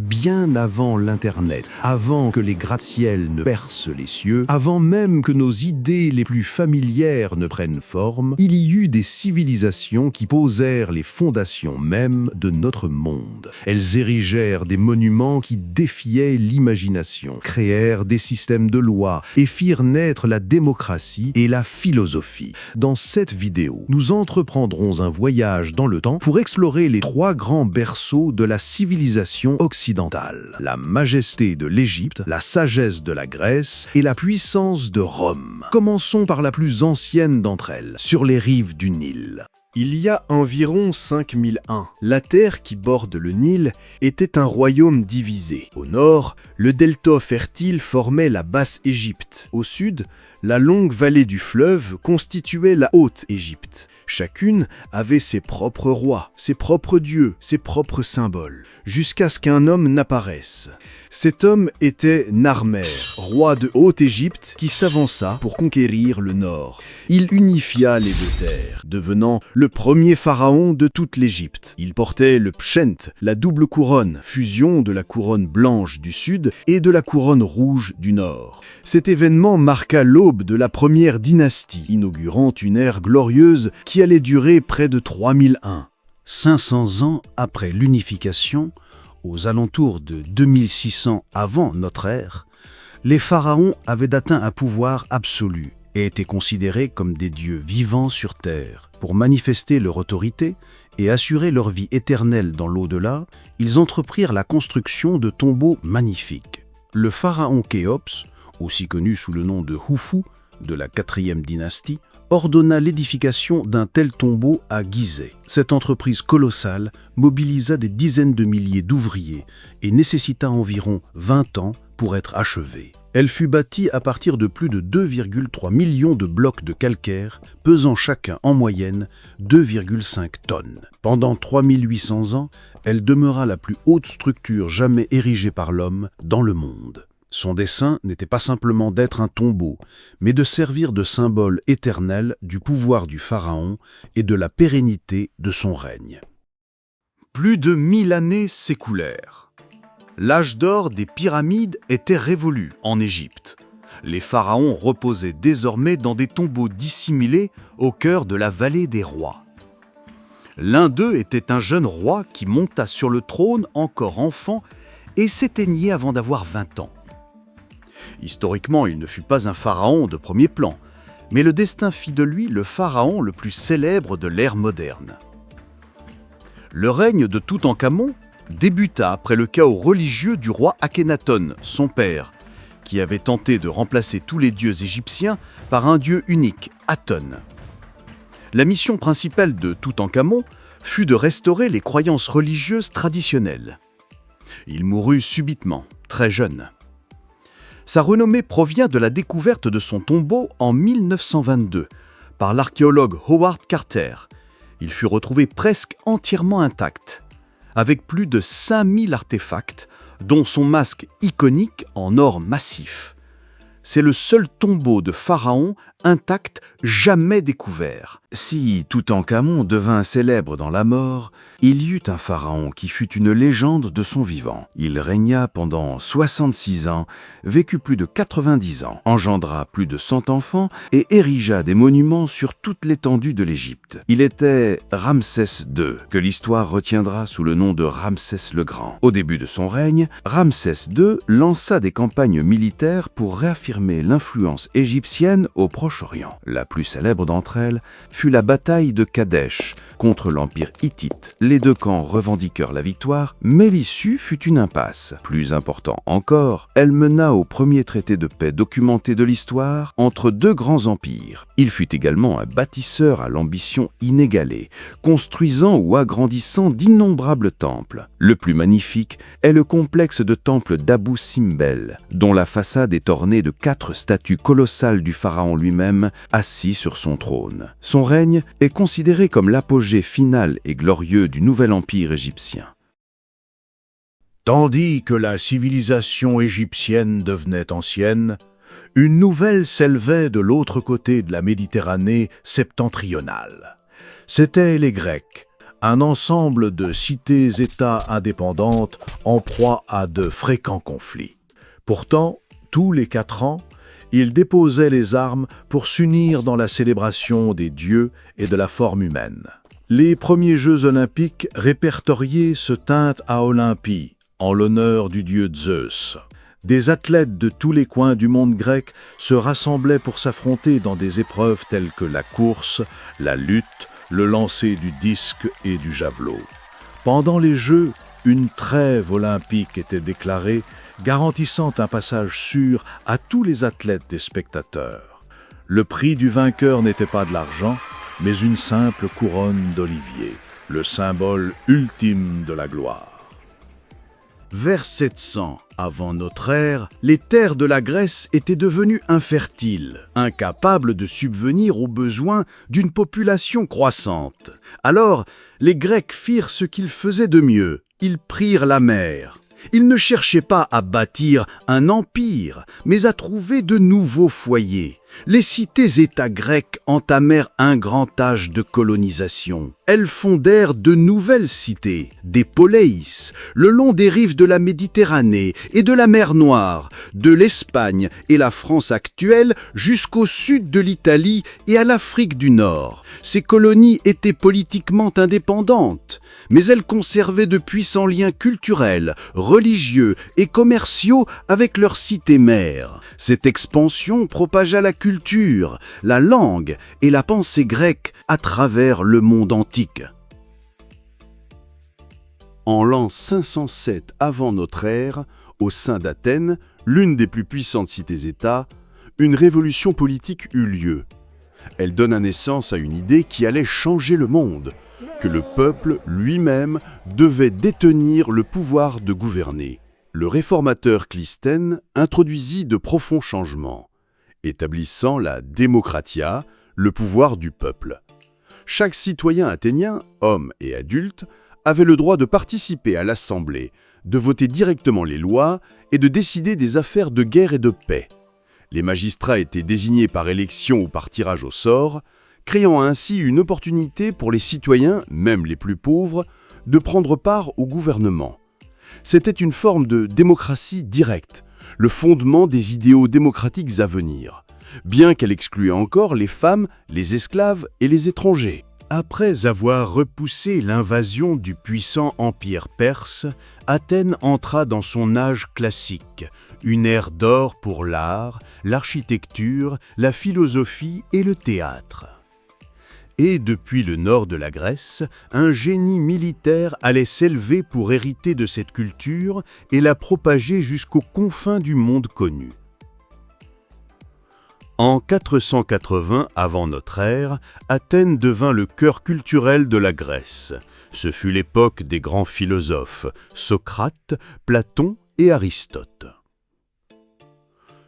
Bien avant l'Internet, avant que les gratte-ciel ne percent les cieux, avant même que nos idées les plus familières ne prennent forme, il y eut des civilisations qui posèrent les fondations mêmes de notre monde. Elles érigèrent des monuments qui défiaient l'imagination, créèrent des systèmes de lois et firent naître la démocratie et la philosophie. Dans cette vidéo, nous entreprendrons un voyage dans le temps pour explorer les trois grands berceaux de la civilisation occidentale. La majesté de l'Égypte, la sagesse de la Grèce et la puissance de Rome. Commençons par la plus ancienne d'entre elles, sur les rives du Nil. Il y a environ 5000 ans, la terre qui borde le Nil était un royaume divisé. Au nord, le delta fertile formait la Basse-Égypte. Au sud, la longue vallée du fleuve constituait la Haute-Égypte. Chacune avait ses propres rois, ses propres dieux, ses propres symboles, jusqu'à ce qu'un homme n'apparaisse. Cet homme était Narmer, roi de Haute-Égypte, qui s'avança pour conquérir le nord. Il unifia les deux terres, devenant le premier pharaon de toute l'Égypte. Il portait le pshent, la double couronne, fusion de la couronne blanche du sud et de la couronne rouge du nord. Cet événement marqua l'aube de la première dynastie, inaugurant une ère glorieuse qui allait durer près de 3001. 500 ans après l'unification, aux alentours de 2600 avant notre ère, les pharaons avaient atteint un pouvoir absolu et étaient considérés comme des dieux vivants sur terre. Pour manifester leur autorité et assurer leur vie éternelle dans l'au-delà, ils entreprirent la construction de tombeaux magnifiques. Le pharaon Khéops, aussi connu sous le nom de Khufu, de la 4e dynastie, ordonna l'édification d'un tel tombeau à Gizeh. Cette entreprise colossale mobilisa des dizaines de milliers d'ouvriers et nécessita environ 20 ans pour être achevée. Elle fut bâtie à partir de plus de 2,3 millions de blocs de calcaire, pesant chacun en moyenne 2,5 tonnes. Pendant 3800 ans, elle demeura la plus haute structure jamais érigée par l'homme dans le monde. Son dessein n'était pas simplement d'être un tombeau, mais de servir de symbole éternel du pouvoir du pharaon et de la pérennité de son règne. Plus de 1000 années s'écoulèrent. L'âge d'or des pyramides était révolu en Égypte. Les pharaons reposaient désormais dans des tombeaux dissimulés au cœur de la vallée des rois. L'un d'eux était un jeune roi qui monta sur le trône encore enfant et s'éteignit avant d'avoir 20 ans. Historiquement, il ne fut pas un pharaon de premier plan, mais le destin fit de lui le pharaon le plus célèbre de l'ère moderne. Le règne de Toutankhamon débuta après le chaos religieux du roi Akhenaton, son père, qui avait tenté de remplacer tous les dieux égyptiens par un dieu unique, Aton. La mission principale de Toutankhamon fut de restaurer les croyances religieuses traditionnelles. Il mourut subitement, très jeune. Sa renommée provient de la découverte de son tombeau en 1922 par l'archéologue Howard Carter. Il fut retrouvé presque entièrement intact, avec plus de 5000 artefacts, dont son masque iconique en or massif. C'est le seul tombeau de pharaon intact jamais découvert. Si Toutankhamon devint célèbre dans la mort, il y eut un pharaon qui fut une légende de son vivant. Il régna pendant 66 ans, vécut plus de 90 ans, engendra plus de 100 enfants et érigea des monuments sur toute l'étendue de l'Égypte. Il était Ramsès II, que l'histoire retiendra sous le nom de Ramsès le Grand. Au début de son règne, Ramsès II lança des campagnes militaires pour réaffirmer l'influence égyptienne au Proche-Orient. La plus célèbre d'entre elles fut la bataille de Kadesh contre l'Empire hittite. Les deux camps revendiquèrent la victoire, mais l'issue fut une impasse. Plus important encore, elle mena au premier traité de paix documenté de l'histoire entre deux grands empires. Il fut également un bâtisseur à l'ambition inégalée, construisant ou agrandissant d'innombrables temples. Le plus magnifique est le complexe de temples d'Abou Simbel, dont la façade est ornée de 4 statues colossales du pharaon lui-même, assis sur son trône. Son règne est considéré comme l'apogée final et glorieux du nouvel empire égyptien. Tandis que la civilisation égyptienne devenait ancienne, une nouvelle s'élevait de l'autre côté de la Méditerranée septentrionale. C'étaient les Grecs, un ensemble de cités-États indépendantes en proie à de fréquents conflits. Pourtant, tous les 4 ans, ils déposaient les armes pour s'unir dans la célébration des dieux et de la forme humaine. Les premiers Jeux olympiques répertoriés se tinrent à Olympie, en l'honneur du dieu Zeus. Des athlètes de tous les coins du monde grec se rassemblaient pour s'affronter dans des épreuves telles que la course, la lutte, le lancer du disque et du javelot. Pendant les Jeux, une trêve olympique était déclarée, garantissant un passage sûr à tous les athlètes des spectateurs. Le prix du vainqueur n'était pas de l'argent, mais une simple couronne d'olivier, le symbole ultime de la gloire. Vers 700 avant notre ère, les terres de la Grèce étaient devenues infertiles, incapables de subvenir aux besoins d'une population croissante. Alors, les Grecs firent ce qu'ils faisaient de mieux, ils prirent la mer. Ils ne cherchaient pas à bâtir un empire, mais à trouver de nouveaux foyers. Les cités-États grecques entamèrent un grand âge de colonisation. Elles fondèrent de nouvelles cités, des poleis, le long des rives de la Méditerranée et de la mer Noire, de l'Espagne et la France actuelle jusqu'au sud de l'Italie et à l'Afrique du Nord. Ces colonies étaient politiquement indépendantes, mais elles conservaient de puissants liens culturels, religieux et commerciaux avec leurs cités-mères. Cette expansion propagea la culture, la langue et la pensée grecque à travers le monde antique. En l'an 507 avant notre ère, au sein d'Athènes, l'une des plus puissantes cités-États, une révolution politique eut lieu. Elle donna naissance à une idée qui allait changer le monde, que le peuple lui-même devait détenir le pouvoir de gouverner. Le réformateur Clisthène introduisit de profonds changements, établissant la démocratia, le pouvoir du peuple. Chaque citoyen athénien, homme et adulte, avait le droit de participer à l'Assemblée, de voter directement les lois et de décider des affaires de guerre et de paix. Les magistrats étaient désignés par élection ou par tirage au sort, créant ainsi une opportunité pour les citoyens, même les plus pauvres, de prendre part au gouvernement. C'était une forme de démocratie directe, le fondement des idéaux démocratiques à venir, bien qu'elle excluait encore les femmes, les esclaves et les étrangers. Après avoir repoussé l'invasion du puissant empire perse, Athènes entra dans son âge classique, une ère d'or pour l'art, l'architecture, la philosophie et le théâtre. Et depuis le nord de la Grèce, un génie militaire allait s'élever pour hériter de cette culture et la propager jusqu'aux confins du monde connu. En 480 avant notre ère, Athènes devint le cœur culturel de la Grèce. Ce fut l'époque des grands philosophes, Socrate, Platon et Aristote.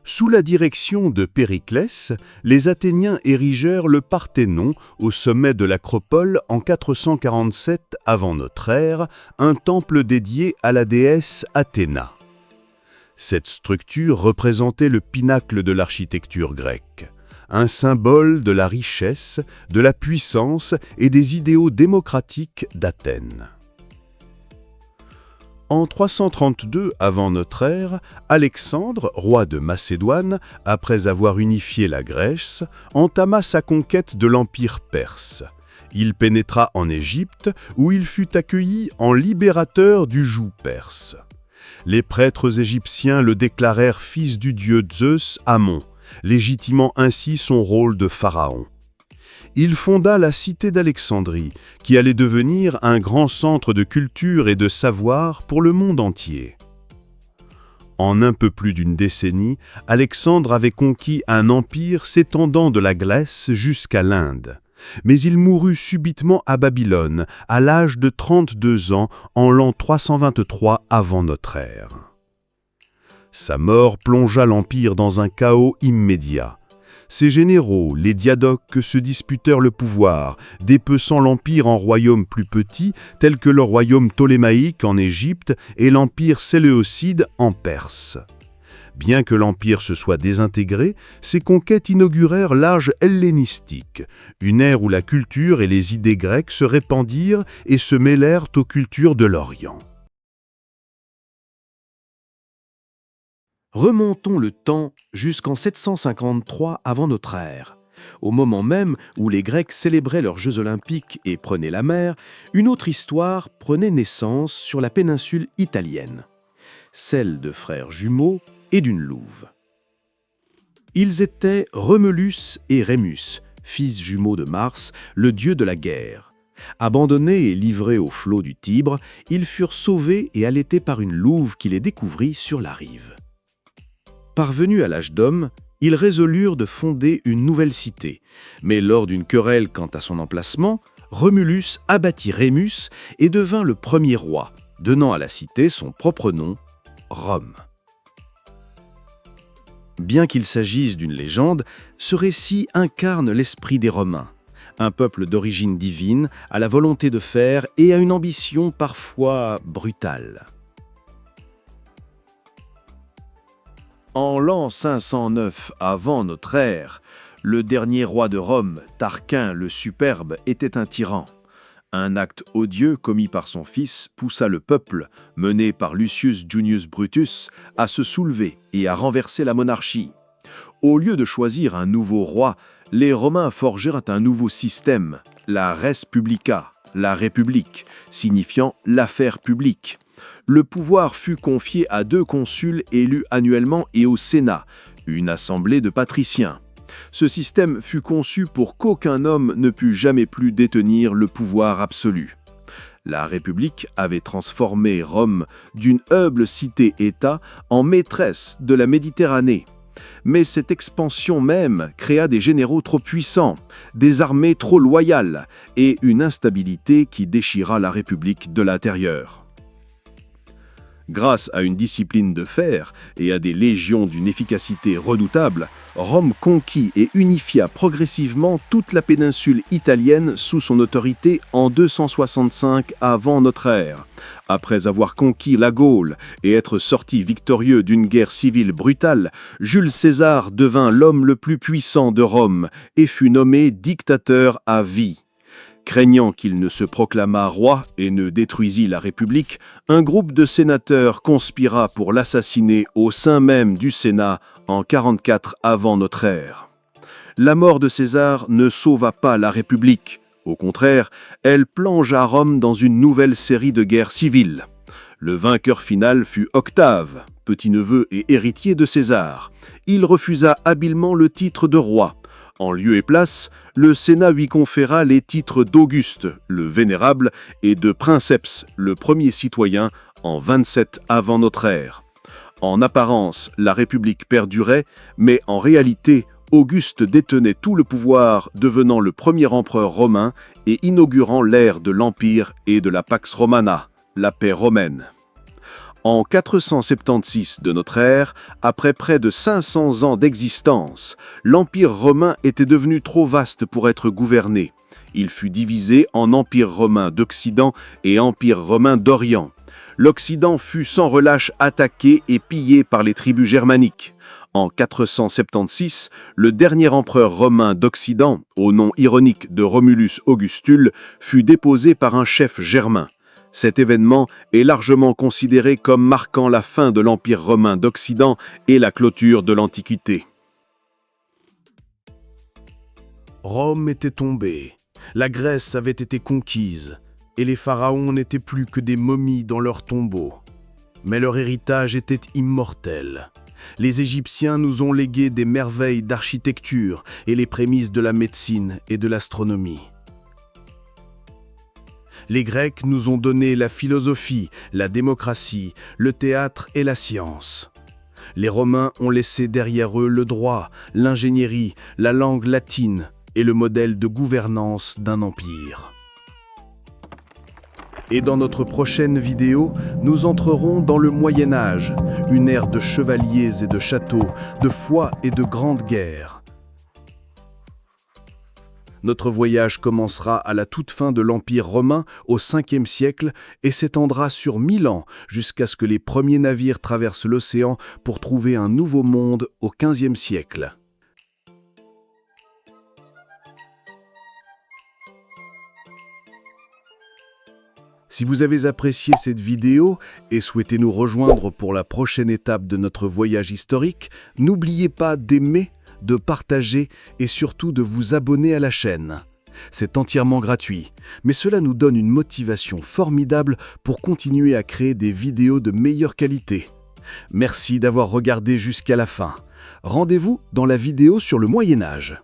Sous la direction de Périclès, les Athéniens érigèrent le Parthénon au sommet de l'Acropole en 447 avant notre ère, un temple dédié à la déesse Athéna. Cette structure représentait le pinacle de l'architecture grecque, un symbole de la richesse, de la puissance et des idéaux démocratiques d'Athènes. En 332 avant notre ère, Alexandre, roi de Macédoine, après avoir unifié la Grèce, entama sa conquête de l'Empire perse. Il pénétra en Égypte, où il fut accueilli en libérateur du joug perse. Les prêtres égyptiens le déclarèrent fils du dieu Zeus Amon, légitimant ainsi son rôle de pharaon. Il fonda la cité d'Alexandrie, qui allait devenir un grand centre de culture et de savoir pour le monde entier. En un peu plus d'une décennie, Alexandre avait conquis un empire s'étendant de la Grèce jusqu'à l'Inde. Mais il mourut subitement à Babylone, à l'âge de 32 ans, en l'an 323 avant notre ère. Sa mort plongea l'empire dans un chaos immédiat. Ses généraux, les diadoques, se disputèrent le pouvoir, dépeçant l'empire en royaumes plus petits, tels que le royaume ptolémaïque en Égypte et l'empire séleucide en Perse. Bien que l'Empire se soit désintégré, ses conquêtes inaugurèrent l'âge hellénistique, une ère où la culture et les idées grecques se répandirent et se mêlèrent aux cultures de l'Orient. Remontons le temps jusqu'en 753 avant notre ère. Au moment même où les Grecs célébraient leurs Jeux olympiques et prenaient la mer, une autre histoire prenait naissance sur la péninsule italienne, celle de frères jumeaux et d'une louve. Ils étaient Romulus et Rémus, fils jumeaux de Mars, le dieu de la guerre. Abandonnés et livrés aux flots du Tibre, ils furent sauvés et allaités par une louve qui les découvrit sur la rive. Parvenus à l'âge d'homme, ils résolurent de fonder une nouvelle cité. Mais lors d'une querelle quant à son emplacement, Romulus abattit Rémus et devint le premier roi, donnant à la cité son propre nom, Rome. Bien qu'il s'agisse d'une légende, ce récit incarne l'esprit des Romains, un peuple d'origine divine, à la volonté de faire et à une ambition parfois brutale. En l'an 509 avant notre ère, le dernier roi de Rome, Tarquin le Superbe, était un tyran. Un acte odieux commis par son fils poussa le peuple, mené par Lucius Junius Brutus, à se soulever et à renverser la monarchie. Au lieu de choisir un nouveau roi, les Romains forgèrent un nouveau système, la res publica, la république, signifiant l'affaire publique. Le pouvoir fut confié à 2 consuls élus annuellement et au Sénat, une assemblée de patriciens. Ce système fut conçu pour qu'aucun homme ne pût jamais plus détenir le pouvoir absolu. La République avait transformé Rome d'une humble cité-État en maîtresse de la Méditerranée. Mais cette expansion même créa des généraux trop puissants, des armées trop loyales et une instabilité qui déchira la République de l'intérieur. Grâce à une discipline de fer et à des légions d'une efficacité redoutable, Rome conquit et unifia progressivement toute la péninsule italienne sous son autorité en 265 avant notre ère. Après avoir conquis la Gaule et être sorti victorieux d'une guerre civile brutale, Jules César devint l'homme le plus puissant de Rome et fut nommé dictateur à vie. Craignant qu'il ne se proclamât roi et ne détruisît la République, un groupe de sénateurs conspira pour l'assassiner au sein même du Sénat en 44 avant notre ère. La mort de César ne sauva pas la République. Au contraire, elle plongea Rome dans une nouvelle série de guerres civiles. Le vainqueur final fut Octave, petit-neveu et héritier de César. Il refusa habilement le titre de roi. En lieu et place, le Sénat lui conféra les titres d'Auguste, le Vénérable, et de Princeps, le premier citoyen, en 27 avant notre ère. En apparence, la République perdurait, mais en réalité, Auguste détenait tout le pouvoir, devenant le premier empereur romain et inaugurant l'ère de l'Empire et de la Pax Romana, la paix romaine. En 476 de notre ère, après près de 500 ans d'existence, l'Empire romain était devenu trop vaste pour être gouverné. Il fut divisé en Empire romain d'Occident et Empire romain d'Orient. L'Occident fut sans relâche attaqué et pillé par les tribus germaniques. En 476, le dernier empereur romain d'Occident, au nom ironique de Romulus Augustule, fut déposé par un chef germain. Cet événement est largement considéré comme marquant la fin de l'Empire romain d'Occident et la clôture de l'Antiquité. Rome était tombée, la Grèce avait été conquise, et les pharaons n'étaient plus que des momies dans leurs tombeaux. Mais leur héritage était immortel. Les Égyptiens nous ont légué des merveilles d'architecture et les prémices de la médecine et de l'astronomie. Les Grecs nous ont donné la philosophie, la démocratie, le théâtre et la science. Les Romains ont laissé derrière eux le droit, l'ingénierie, la langue latine et le modèle de gouvernance d'un empire. Et dans notre prochaine vidéo, nous entrerons dans le Moyen-Âge, une ère de chevaliers et de châteaux, de foi et de grandes guerres. Notre voyage commencera à la toute fin de l'Empire romain au 5e siècle et s'étendra sur 1000 ans jusqu'à ce que les premiers navires traversent l'océan pour trouver un nouveau monde au 15e siècle. Si vous avez apprécié cette vidéo et souhaitez nous rejoindre pour la prochaine étape de notre voyage historique, n'oubliez pas d'aimer, de partager et surtout de vous abonner à la chaîne. C'est entièrement gratuit, mais cela nous donne une motivation formidable pour continuer à créer des vidéos de meilleure qualité. Merci d'avoir regardé jusqu'à la fin. Rendez-vous dans la vidéo sur le Moyen-Âge.